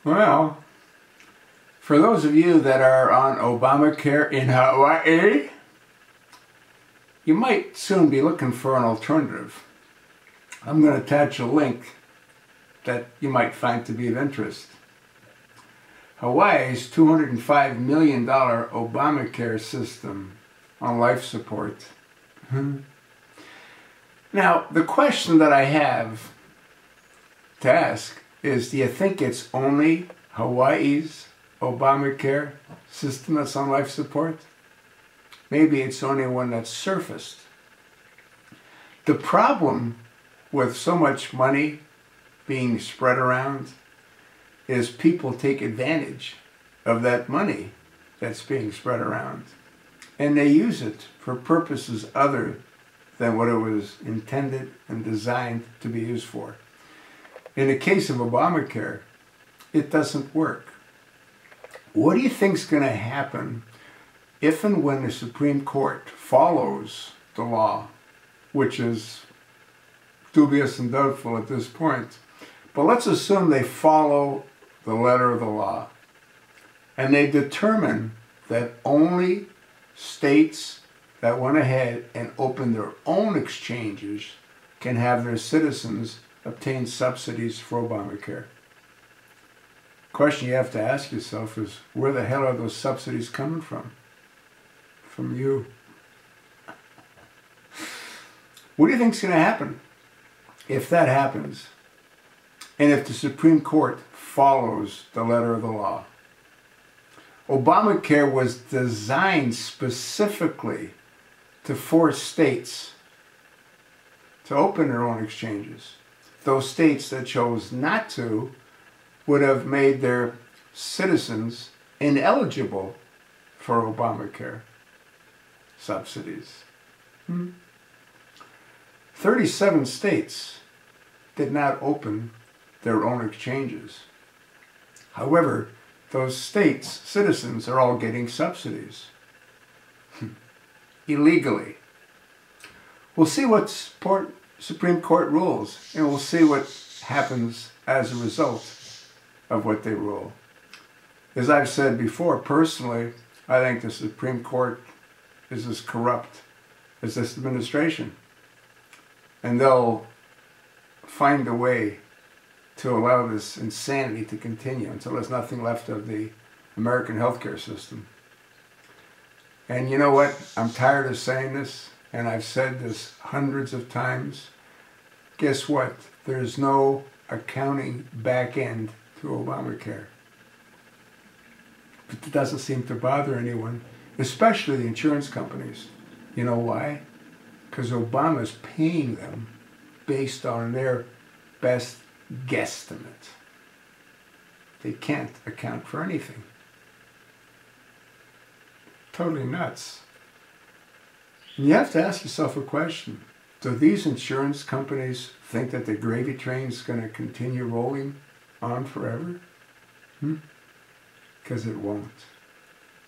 Well, for those of you that are on Obamacare in Hawaii, you might soon be looking for an alternative. I'm going to attach a link that you might find to be of interest. Hawaii's $205 million Obamacare system on life support. Now, the question that I have to ask is, do you think it's only Hawaii's Obamacare system that's on life support? Maybe it's the only one that's surfaced. The problem with so much money being spread around is people take advantage of that money that's being spread around, and they use it for purposes other than what it was intended and designed to be used for. In the case of Obamacare, it doesn't work. What do you think is going to happen if and when the Supreme Court follows the law, which is dubious and doubtful at this point? But let's assume they follow the letter of the law, and they determine that only states that went ahead and opened their own exchanges can have their citizens obtain subsidies for Obamacare. The question you have to ask yourself is, where the hell are those subsidies coming from? From you. What do you think is going to happen if that happens, and if the Supreme Court follows the letter of the law? Obamacare was designed specifically to force states to open their own exchanges. Those states that chose not to would have made their citizens ineligible for Obamacare subsidies. 37 states did not open their own exchanges. However, those states' citizens are all getting subsidies illegally. We'll see what Supreme Court rules, and we'll see what happens as a result of what they rule. As I've said before, personally, I think the Supreme Court is as corrupt as this administration, and they'll find a way to allow this insanity to continue until there's nothing left of the American healthcare system. And you know what? I'm tired of saying this, and I've said this hundreds of times. Guess what? There's no accounting back end to Obamacare. But it doesn't seem to bother anyone, especially the insurance companies. You know why? Because Obama's paying them based on their best guesstimate. They can't account for anything. Totally nuts. And you have to ask yourself a question. Do these insurance companies think that the gravy train is going to continue rolling on forever? Because it won't.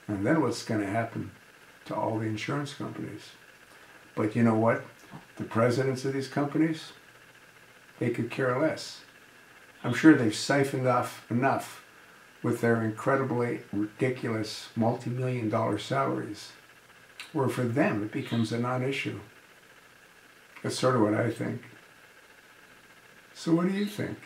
And then what's going to happen to all the insurance companies? But you know what? The presidents of these companies, they could care less. I'm sure they've siphoned off enough with their incredibly ridiculous multi-million-dollar salaries, where for them it becomes a non-issue. That's sort of what I think. So what do you think?